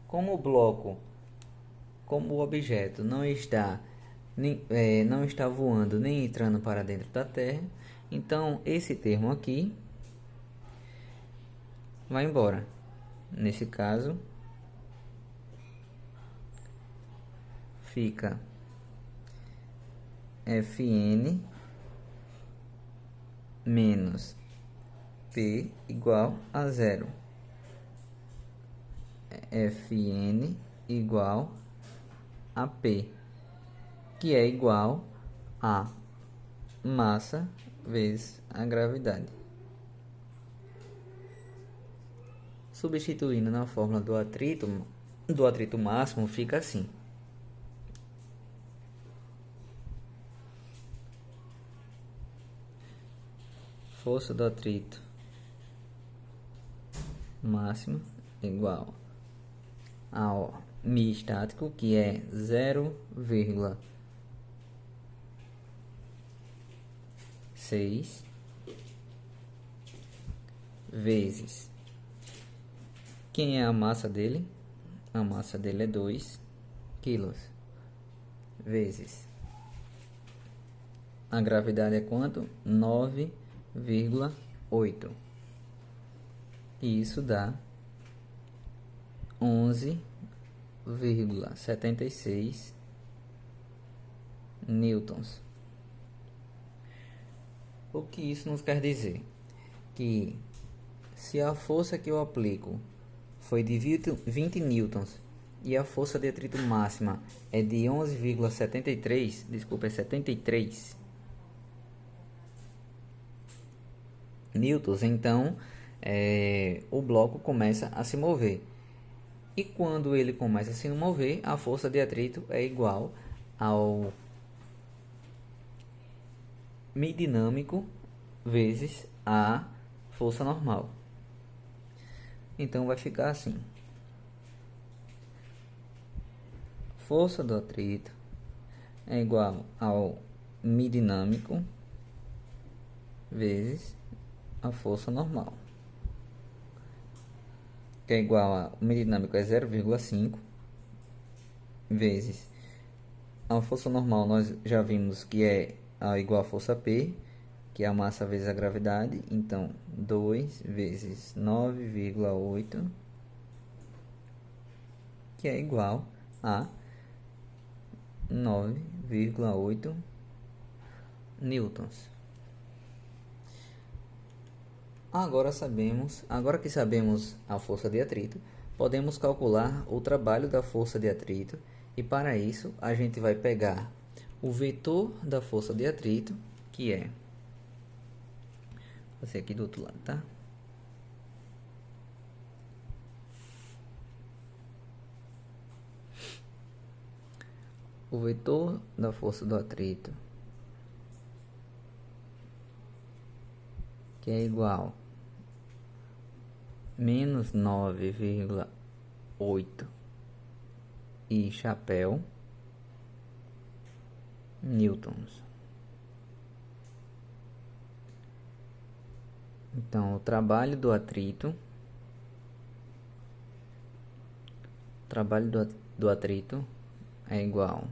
Como o objeto não está voando nem entrando para dentro da Terra, então esse termo aqui vai embora. Nesse caso, fica Fn menos P igual a 0. Fn igual a P, que é igual a massa vezes a gravidade. Substituindo na fórmula do atrito máximo, fica assim: força do atrito máxima igual ao miestático, que é 0,6, vezes quem é a massa dele? A massa dele é 2 quilos, vezes a gravidade é quanto? 9,8. E isso dá 11,76 newtons. O que isso nos quer dizer? Que se a força que eu aplico foi de 20 newtons e a força de atrito máxima é de 11,73, desculpa, é 73 newtons, então o bloco começa a se mover. E quando ele começa a se mover, a força de atrito é igual ao μ dinâmico vezes a força normal. Então vai ficar assim: força do atrito é igual ao μ dinâmico vezes a força normal, que é igual a μ dinâmico é 0,5 vezes a força normal. Nós já vimos que é igual a força P, que é a massa vezes a gravidade. Então 2 vezes 9,8, que é igual a 9,8 newtons. Agora que sabemos a força de atrito, podemos calcular o trabalho da força de atrito, e para isso a gente vai pegar o vetor da força de atrito, que é, vou fazer aqui do outro lado, tá? O vetor da força do atrito, que é igual a menos 9,8 e chapéu newtons. Então, o trabalho do atrito, é igual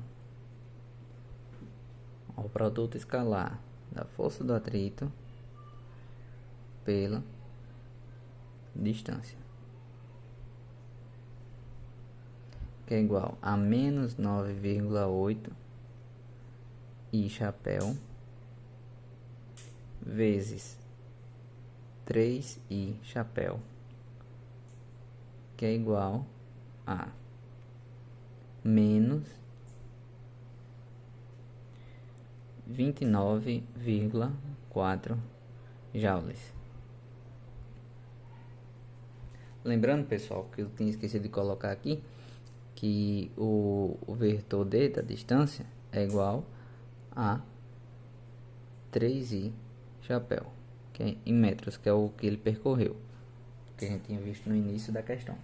ao produto escalar da força do atrito pela distância, que é igual a menos 9,8 e chapéu vezes 3 e chapéu, que é igual a menos 29,4 joules. Lembrando, pessoal, que eu tinha esquecido de colocar aqui que o vetor d da distância é igual a 3i chapéu, que é em metros, que é o que ele percorreu, que a gente tinha visto no início da questão.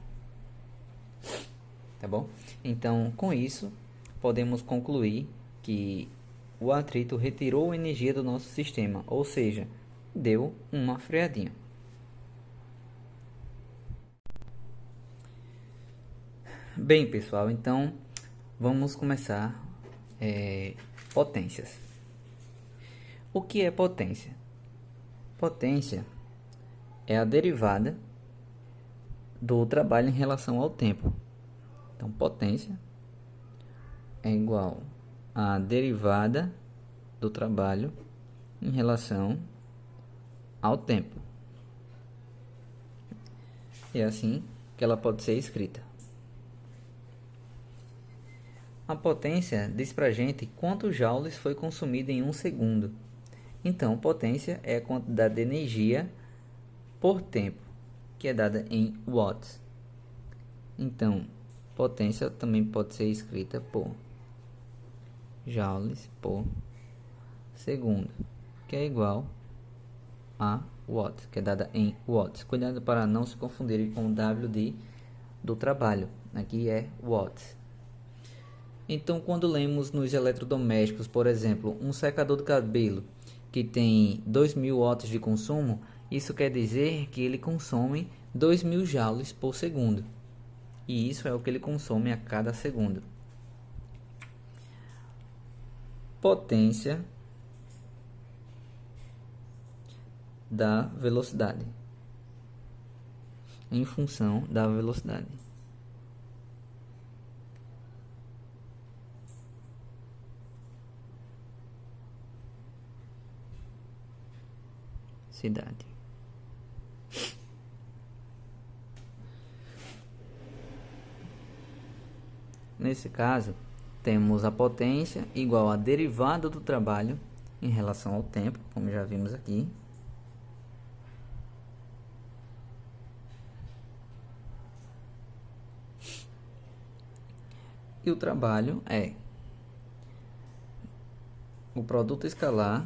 Tá bom? Então, com isso, podemos concluir que o atrito retirou energia do nosso sistema, ou seja, deu uma freadinha. Bem, pessoal, então vamos começar potências. O que é potência? Potência é a derivada do trabalho em relação ao tempo. Então, potência é igual à derivada do trabalho em relação ao tempo. É assim que ela pode ser escrita. A potência diz pra gente quantos joules foi consumido em um segundo. Então, potência é a quantidade de energia por tempo, que é dada em watts. Então, potência também pode ser escrita por joules por segundo, que é igual a watts, que é dada em watts. Cuidado para não se confundirem com o W do trabalho. Aqui é watts. Então, quando lemos nos eletrodomésticos, por exemplo, um secador de cabelo que tem 2.000 watts de consumo, Isso quer dizer que ele consome 2.000 joules por segundo. E isso é o que ele consome a cada segundo. Potência da velocidade em função da velocidade. Cidade. Nesse caso, temos a potência igual a derivada do trabalho em relação ao tempo, como já vimos aqui. E o trabalho é o produto escalar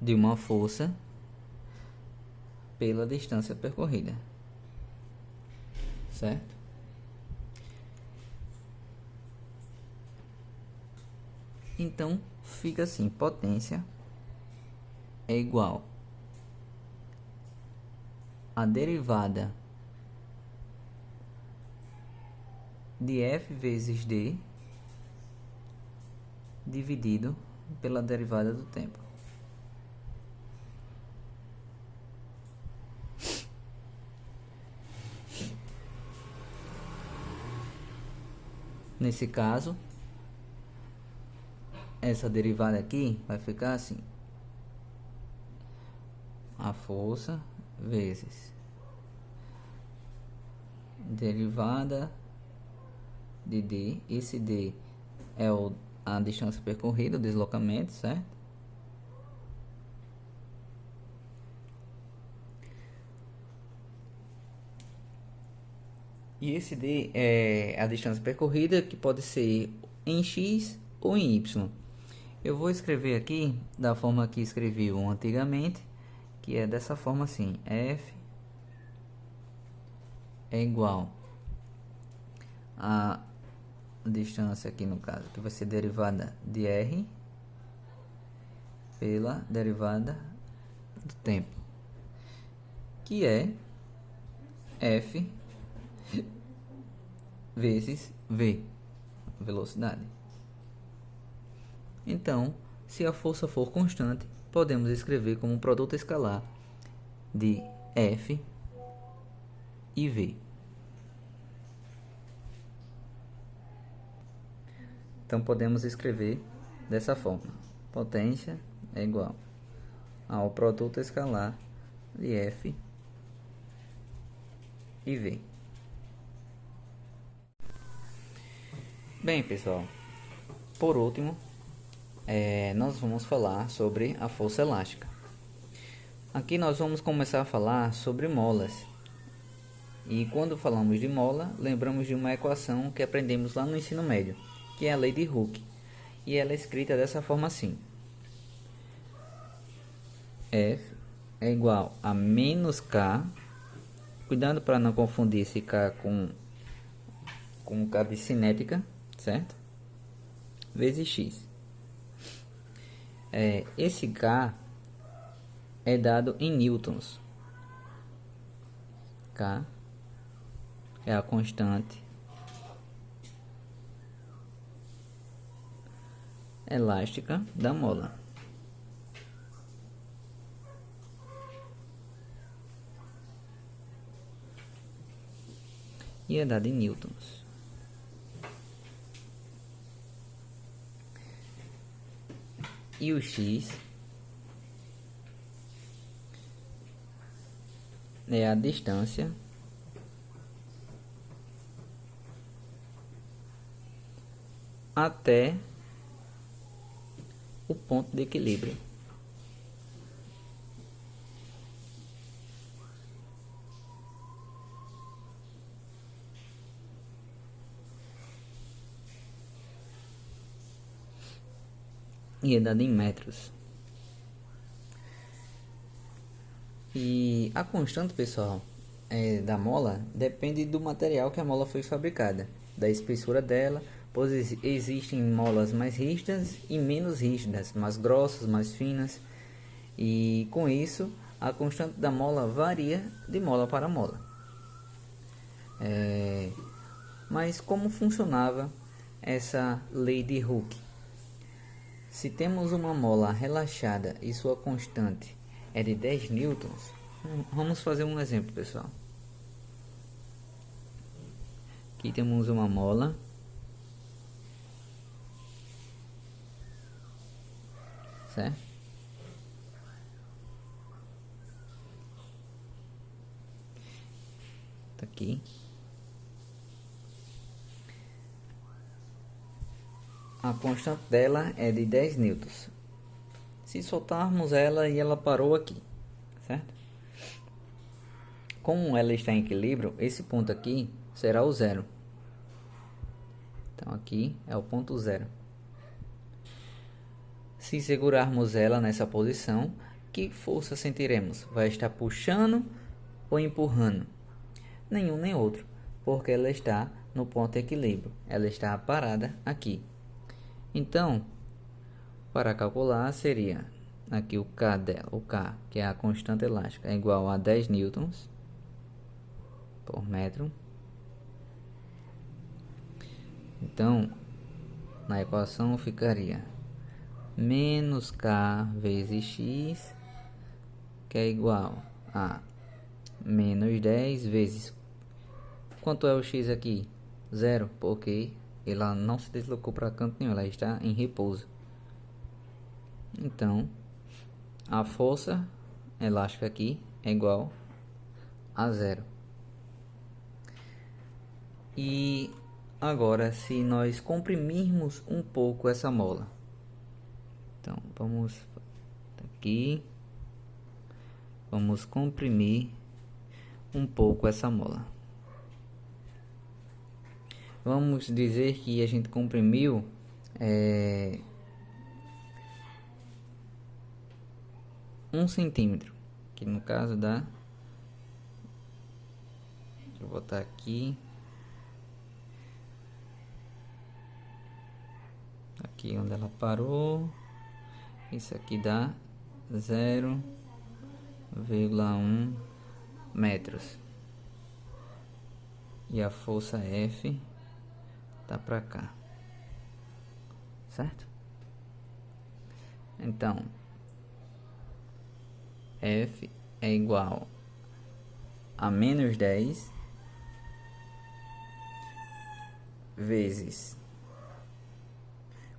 de uma força pela distância percorrida, certo? Então fica assim: potência é igual a derivada de F vezes D dividido pela derivada do tempo. Nesse caso, essa derivada aqui vai ficar assim: a força vezes derivada de D. Esse D é a distância percorrida, o deslocamento, certo? E esse D é a distância percorrida, que pode ser em x ou em y. Eu vou escrever aqui da forma que escrevi antigamente, que é dessa forma assim: F é igual a distância aqui, no caso, que vai ser derivada de R pela derivada do tempo, que é F vezes V, velocidade. Então, se a força for constante, podemos escrever como produto escalar de F e V. Então podemos escrever dessa forma: potência é igual ao produto escalar de F e V. Bem, pessoal, por último, nós vamos falar sobre a força elástica. Aqui nós vamos começar a falar sobre molas. E quando falamos de mola, lembramos de uma equação que aprendemos lá no ensino médio, que é a lei de Hooke. E ela é escrita dessa forma assim: F é igual a menos K, cuidado para não confundir esse K com K de cinética, certo? Vezes X. Esse K é dado em newtons. K é a constante elástica da mola. E é dado em newtons. E o X é a distância até o ponto de equilíbrio. E é dado em metros. E a constante, pessoal, da mola depende do material que a mola foi fabricada, da espessura dela, pois existem molas mais rígidas e menos rígidas, mais grossas, mais finas. E com isso, a constante da mola varia de mola para mola. Mas como funcionava essa lei de Hooke? Se temos uma mola relaxada e sua constante é de 10 newtons, vamos fazer um exemplo, pessoal. Aqui temos uma mola, certo? Tá aqui. A constante dela é de 10 newtons. Se soltarmos ela e ela parou aqui, certo? Como ela está em equilíbrio, esse ponto aqui será o zero. Então aqui é o ponto zero. Se segurarmos ela nessa posição, que força sentiremos? Vai estar puxando ou empurrando? Nenhum nem outro, porque ela está no ponto de equilíbrio. Ela está parada aqui. Então, para calcular seria aqui o K dela, o K, que é a constante elástica, é igual a 10 newtons por metro. Então, na equação ficaria menos K vezes X, que é igual a menos 10 vezes... Quanto é o X aqui? Zero, porque ela não se deslocou para canto nenhum, ela está em repouso. Então, a força elástica aqui é igual a zero. E agora, se nós comprimirmos um pouco essa mola, então vamos aqui, vamos comprimir um pouco essa mola. Vamos dizer que a gente comprimiu 1 centímetro, que no caso dá, deixa eu botar aqui, aqui onde ela parou, isso aqui dá 0,1 metros, e a força F tá para cá, certo? Então F é igual a menos 10 vezes,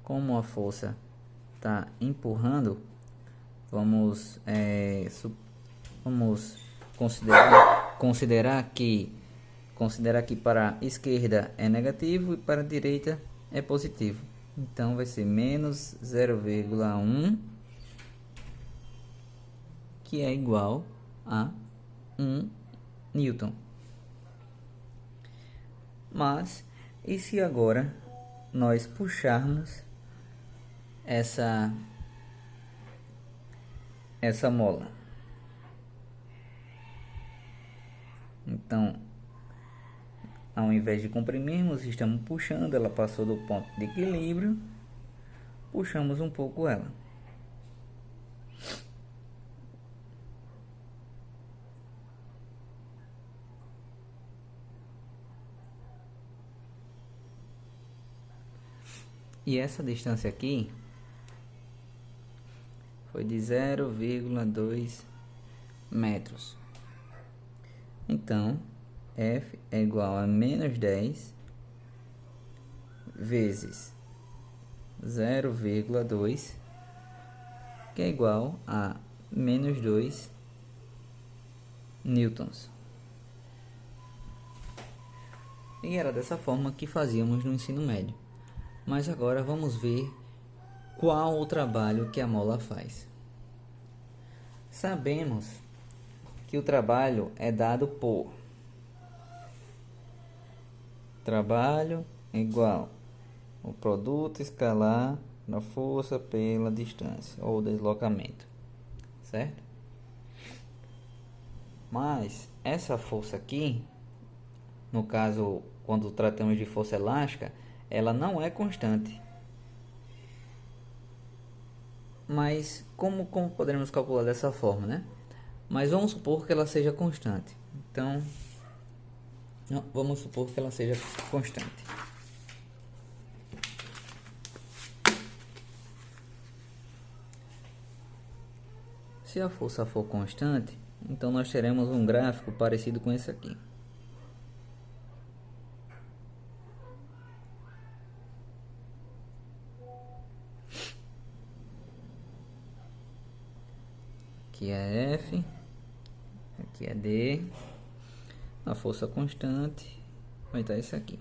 como a força está empurrando, vamos considerar que para a esquerda é negativo e para a direita é positivo. Então vai ser menos 0,1, que é igual a 1 newton. Mas e se agora nós puxarmos essa mola? Então, ao invés de comprimirmos, estamos puxando, ela passou do ponto de equilíbrio, puxamos um pouco ela. E essa distância aqui foi de 0,2 metros. Então, F é igual a menos 10 vezes 0,2, que é igual a menos 2 newtons. E era dessa forma que fazíamos no ensino médio. Mas agora vamos ver qual o trabalho que a mola faz. Sabemos que o trabalho é dado por trabalho igual o produto escalar da força pela distância ou deslocamento, certo? Mas essa força aqui, no caso, quando tratamos de força elástica, ela não é constante. Mas como poderemos calcular dessa forma, né? Mas vamos supor que ela seja constante. Então, vamos supor que ela seja constante. Se a força for constante, então nós teremos um gráfico parecido com esse aqui. Aqui é F, aqui é D, a força constante vai estar isso aqui.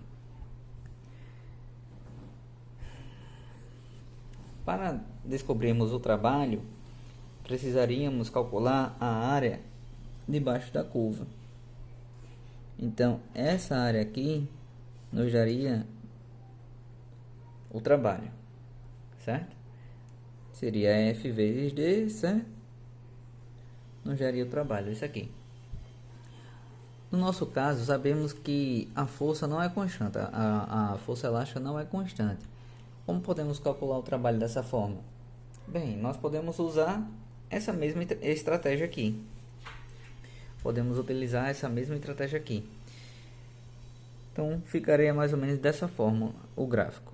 Para descobrirmos o trabalho, precisaríamos calcular a área debaixo da curva. Então, essa área aqui nos daria o trabalho, certo? Seria F vezes D, certo? Nos daria o trabalho, isso aqui. No nosso caso, sabemos que a força não é constante, a força elástica não é constante. Como podemos calcular o trabalho dessa forma? Bem, nós podemos usar essa mesma estratégia aqui. Podemos utilizar essa mesma estratégia aqui. Então, ficaria mais ou menos dessa forma o gráfico.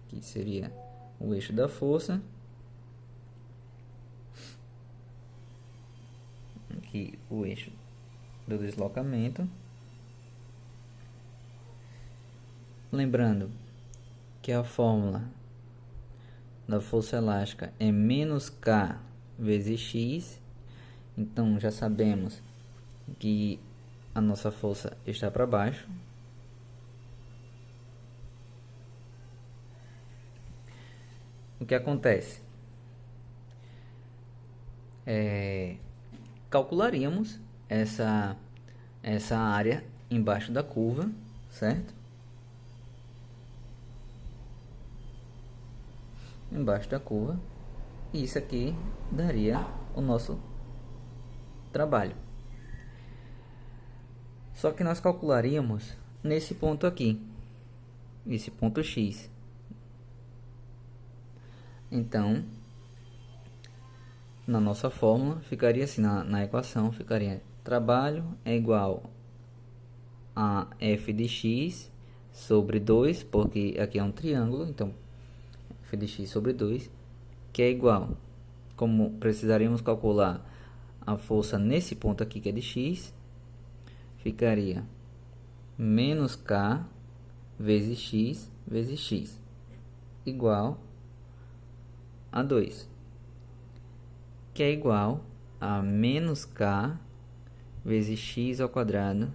Aqui seria o eixo da força. Aqui o eixo do deslocamento. Lembrando que a fórmula da força elástica é menos K vezes X. Então já sabemos que a nossa força está para baixo. O que acontece? Calcularíamos essa área embaixo da curva, certo? Embaixo da curva, e isso aqui daria o nosso trabalho. Só que nós calcularíamos nesse ponto aqui, esse ponto X. Então, na nossa fórmula ficaria assim, na equação ficaria trabalho é igual a f de x sobre 2, porque aqui é um triângulo, então f de x sobre 2, que é igual, como precisaríamos calcular a força nesse ponto aqui que é de x, ficaria menos k vezes x igual a 2, que é igual a menos k vezes x ao quadrado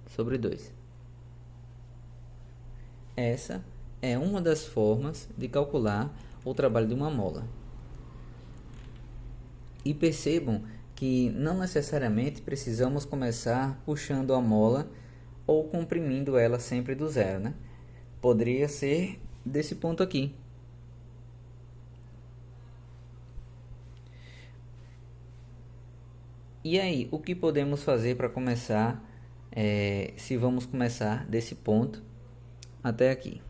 sobre 2. Essa é uma das formas de calcular o trabalho de uma mola. E percebam que não necessariamente precisamos começar puxando a mola ou comprimindo ela sempre do zero, né? Poderia ser desse ponto aqui. E aí, o que podemos fazer para começar, se vamos começar desse ponto até aqui?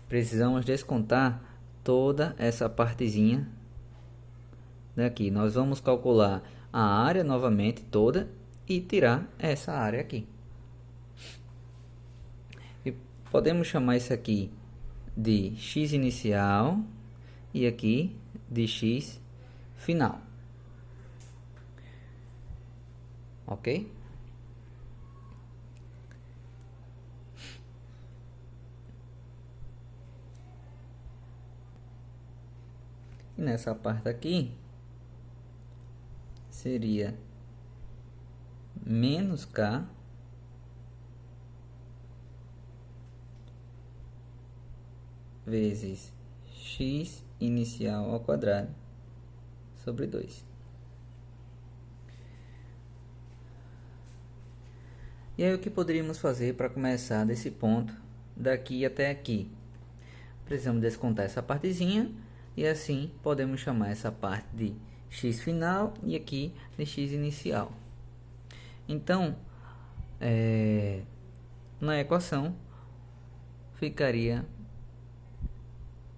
Precisamos descontar toda essa partezinha daqui. Nós vamos calcular a área novamente toda e tirar essa área aqui. E podemos chamar isso aqui de x inicial e aqui de x final. Ok? E nessa parte aqui seria menos k vezes x inicial ao quadrado sobre 2. E aí o que poderíamos fazer para começar desse ponto daqui até aqui? Precisamos descontar essa partezinha e assim podemos chamar essa parte de x final e aqui de x inicial. Então, na equação, ficaria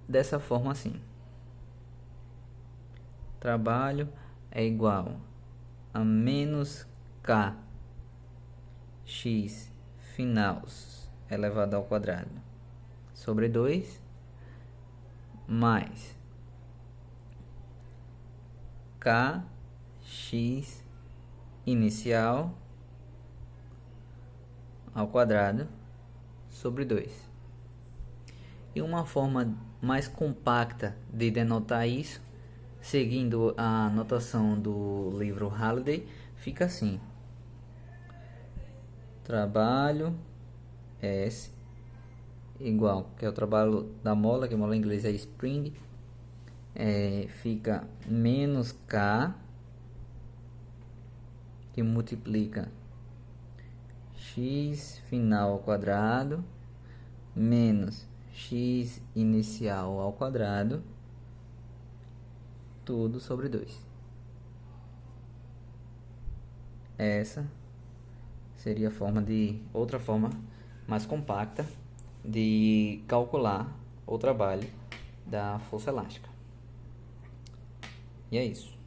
dessa forma assim. Trabalho é igual a menos K x final elevado ao quadrado sobre 2 mais K x inicial ao quadrado sobre 2. E uma forma mais compacta de denotar isso, seguindo a notação do livro Halliday, fica assim: trabalho S igual, que é o trabalho da mola, que a mola em inglês é spring, fica menos K, que multiplica x final ao quadrado menos x inicial ao quadrado, tudo sobre 2. Essa seria a forma outra forma mais compacta de calcular o trabalho da força elástica. E é isso.